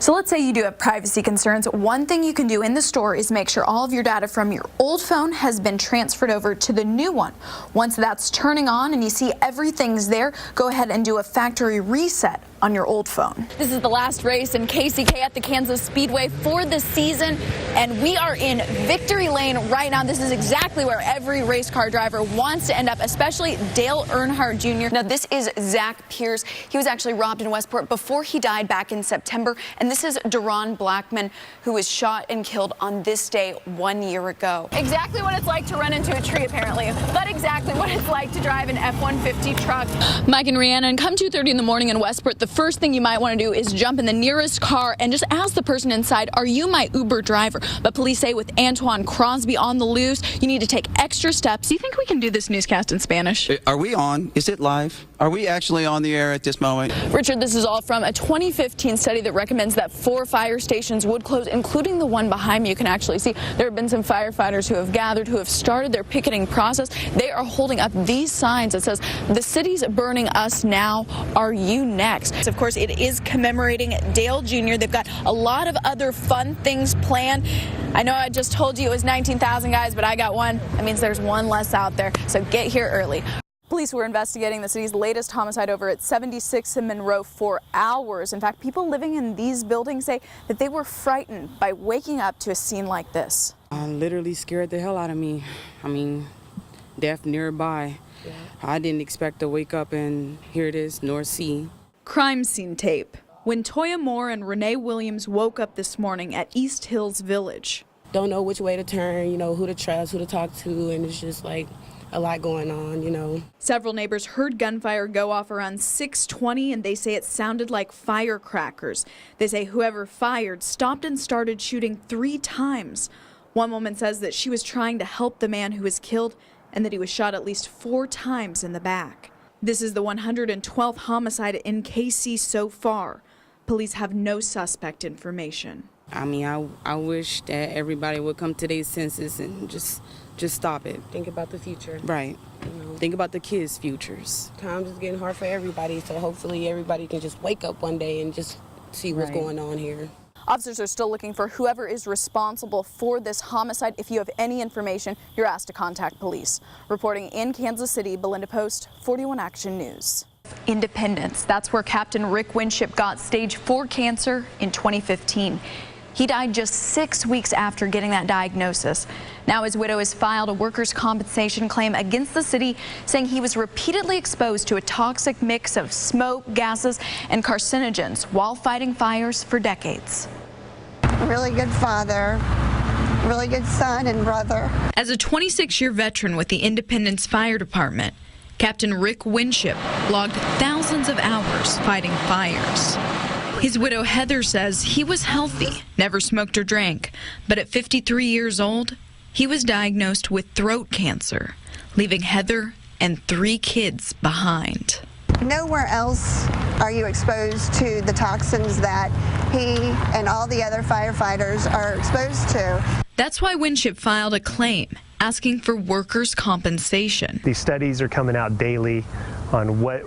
So let's say you do have privacy concerns. One thing you can do in the store is make sure all of your data from your old phone has been transferred over to the new one. Once that's turning on and you see everything's there, go ahead and do a factory reset on your old phone. This is the last race in KCK at the Kansas Speedway for the season, and we are in victory lane right now. This is exactly where every race car driver wants to end up, especially Dale Earnhardt Jr. Now, this is Zach Pierce. He was actually robbed in Westport before he died back in September, and this is Deron Blackman, who was shot and killed on this day 1 year ago. Exactly what it's like to run into a tree, apparently, but exactly what it's like to drive an F-150 truck. Mike and Rhiannon, come 2:30 in the morning in Westport, the first thing you might want to do is jump in the nearest car and just ask the person inside, are you my Uber driver? But police say with Antoine Crosby on the loose, you need to take extra steps. Do you think we can do this newscast in Spanish? Are we on? Is it live? Are we actually on the air at this moment? Richard, this is all from a 2015 study that recommends that 4 fire stations would close, including the one behind me. You can actually see there have been some firefighters who have gathered, who have started their picketing process. They are holding up these signs that says, the city's burning us now, are you next? Of course, it is commemorating Dale Jr. They've got a lot of other fun things planned. I know I just told you it was 19,000 guys, but I got one. That means there's one less out there, so get here early. Police were investigating the city's latest homicide over at 76th and Monroe for hours. In fact, people living in these buildings say that they were frightened by waking up to a scene like this. Literally scared the hell out of me. I mean, death nearby. Yeah. I didn't expect to wake up and hear this nor see. Crime scene tape. When Toya Moore and Renee Williams woke up this morning at East Hills Village. Don't know which way to turn, who to trust, who to talk to, and it's just like a lot going on, Several neighbors heard gunfire go off around 6:20, and they say it sounded like firecrackers. They say whoever fired stopped and started shooting 3 times. One woman says that she was trying to help the man who was killed and that he was shot at least 4 times in the back. This is the 112th homicide in KC so far. Police have no suspect information. I mean, I wish that everybody would come to their senses and just stop it. Think about the future. Right. Think about the kids' futures. Times is getting hard for everybody, so hopefully everybody can just wake up one day and just see what's going on here. Officers are still looking for whoever is responsible for this homicide. If you have any information, you're asked to contact police. Reporting in Kansas City, Belinda Post, 41 Action News. Independence. That's where Captain Rick Winship got stage 4 cancer in 2015. He died just 6 weeks after getting that diagnosis. Now his widow has filed a workers' compensation claim against the city, saying he was repeatedly exposed to a toxic mix of smoke, gases, and carcinogens while fighting fires for decades. Really good father, really good son and brother. As a 26-year veteran with the Independence Fire Department, Captain Rick Winship logged thousands of hours fighting fires. His widow Heather says he was healthy, never smoked or drank, but at 53 years old, he was diagnosed with throat cancer, leaving Heather and 3 kids behind. Nowhere else are you exposed to the toxins that he and all the other firefighters are exposed to. That's why Winship filed a claim asking for workers' compensation. These studies are coming out daily on what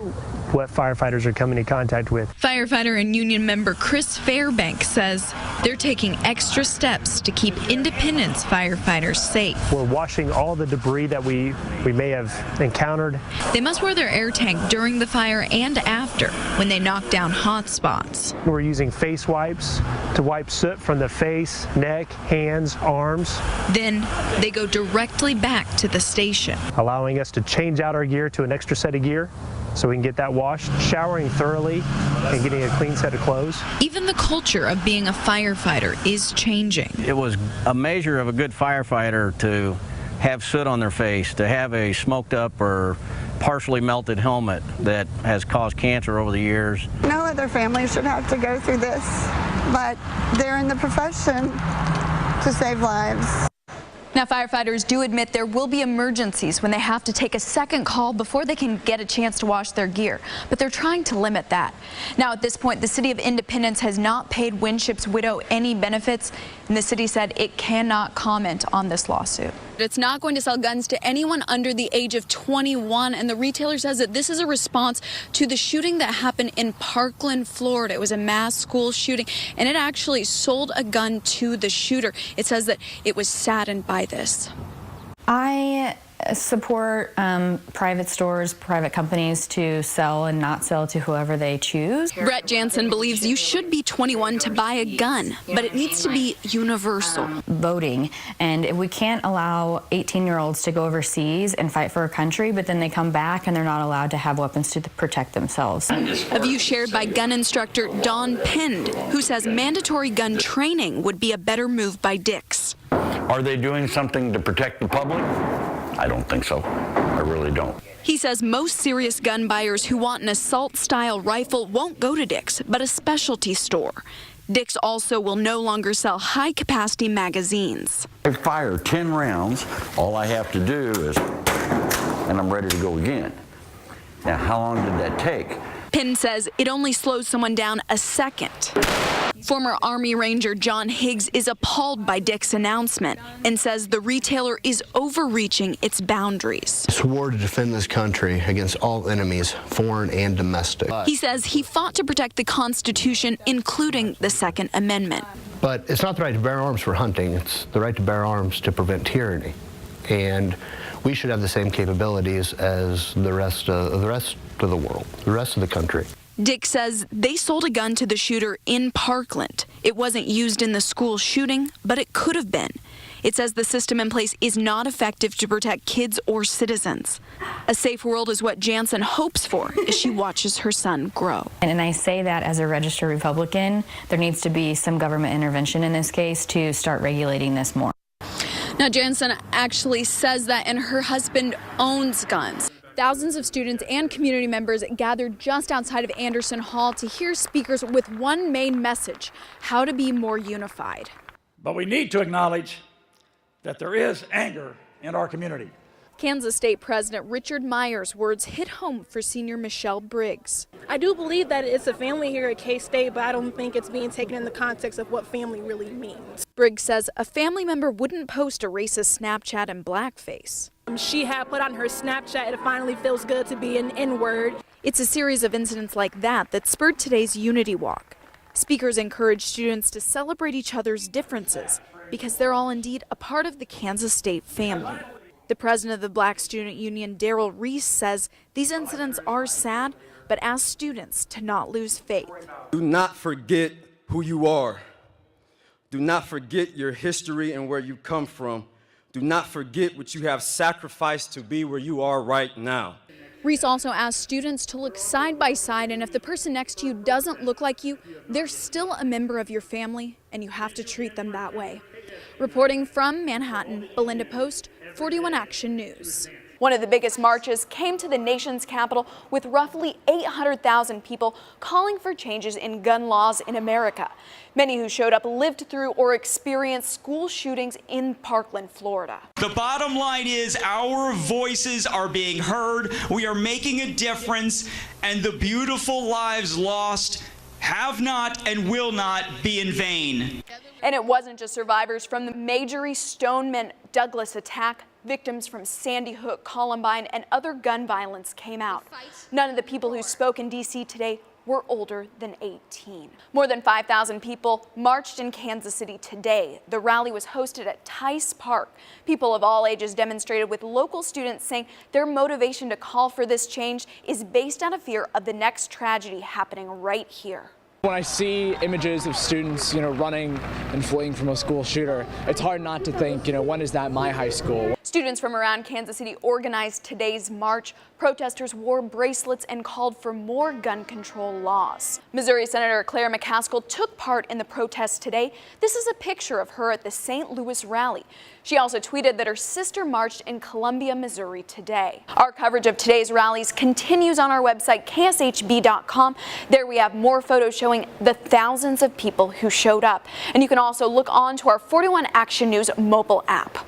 firefighters are coming in contact with. Firefighter and union member Chris Fairbank says they're taking extra steps to keep Independence firefighters safe. We're washing all the debris that we may have encountered. They must wear their air tank during the fire and after when they knock down hot spots. We're using face wipes to wipe soot from the face, neck, hands, arms. Then they go directly back to the station, allowing us to change out our gear to an extra set of gear so we can get that washed, showering thoroughly, and getting a clean set of clothes. Even the culture of being a firefighter is changing. It was a measure of a good firefighter to have soot on their face, to have a smoked up or partially melted helmet that has caused cancer over the years. No other family should have to go through this, but they're in the profession to save lives. Now, firefighters do admit there will be emergencies when they have to take a second call before they can get a chance to wash their gear, but they're trying to limit that. Now, at this point, the City of Independence has not paid Winship's widow any benefits, and the city said it cannot comment on this lawsuit. It's not going to sell guns to anyone under the age of 21, and the retailer says that this is a response to the shooting that happened in Parkland, Florida. It was a mass school shooting, and it actually sold a gun to the shooter. It says that it was saddened by this. I support private stores, private companies to sell and not sell to whoever they choose. Brett Jansen believes you should be 21 to buy a gun, but it needs to be universal. Voting, and if we can't allow 18-year-olds to go overseas and fight for a country, but then they come back and they're not allowed to have weapons to protect themselves. A view shared by gun instructor Don Pind, who says mandatory gun training would be a better move by Dick's. Are they doing something to protect the public? I don't think so. I really don't. He says most serious gun buyers who want an assault-style rifle won't go to Dick's, but a specialty store. Dick's also will no longer sell high-capacity magazines. I fire 10 rounds. All I have to do is, and I'm ready to go again. Now, how long did that take? Pinn says it only slows someone down a second. Former Army Ranger John Higgs is appalled by Dick's announcement and says the retailer is overreaching its boundaries. I swore to defend this country against all enemies, foreign and domestic. He says he fought to protect the Constitution, including the Second Amendment. But it's not the right to bear arms for hunting, it's the right to bear arms to prevent tyranny. And we should have the same capabilities as the rest of the world, the rest of the country. Dick says they sold a gun to the shooter in Parkland. It wasn't used in the school shooting, but it could have been. It says the system in place is not effective to protect kids or citizens. A safe world is what Jansen hopes for as she watches her son grow. And I say that as a registered Republican, there needs to be some government intervention in this case to start regulating this more. Now, Jansen actually says that, and her husband owns guns. Thousands of students and community members gathered just outside of Anderson Hall to hear speakers with one main message: how to be more unified. But we need to acknowledge that there is anger in our community. Kansas State President Richard Myers' words hit home for senior Michelle Briggs. I do believe that it's a family here at K-State, but I don't think it's being taken in the context of what family really means. Briggs says a family member wouldn't post a racist Snapchat in blackface. She had put on her Snapchat, "It finally feels good to be an N-word." It's a series of incidents like that that spurred today's Unity Walk. Speakers encouraged students to celebrate each other's differences because they're all indeed a part of the Kansas State family. The president of the Black Student Union, Daryl Reese, says these incidents are sad, but asks students to not lose faith. Do not forget who you are. Do not forget your history and where you come from. Do not forget what you have sacrificed to be where you are right now. Reese also asked students to look side by side, and if the person next to you doesn't look like you, they're still a member of your family, and you have to treat them that way. Reporting from Manhattan, Belinda Post, 41 Action News. One of the biggest marches came to the nation's capital with roughly 800,000 people calling for changes in gun laws in America. Many who showed up lived through or experienced school shootings in Parkland, Florida. The bottom line is our voices are being heard. We are making a difference, and the beautiful lives lost have not and will not be in vain. And it wasn't just survivors from the Marjory Stoneman Douglas attack. Victims from Sandy Hook, Columbine, and other gun violence came out. None of the people who spoke in D.C. today were older than 18. More than 5,000 people marched in Kansas City today. The rally was hosted at Tice Park. People of all ages demonstrated, with local students saying their motivation to call for this change is based on a fear of the next tragedy happening right here. When I see images of students, running and fleeing from a school shooter, it's hard not to think, when is that my high school? Students from around Kansas City organized today's march. Protesters wore bracelets and called for more gun control laws. Missouri Senator Claire McCaskill took part in the protest today. This is a picture of her at the St. Louis rally. She also tweeted that her sister marched in Columbia, Missouri today. Our coverage of today's rallies continues on our website, kshb.com. There we have more photos showing the thousands of people who showed up. And you can also look on to our 41 Action News mobile app.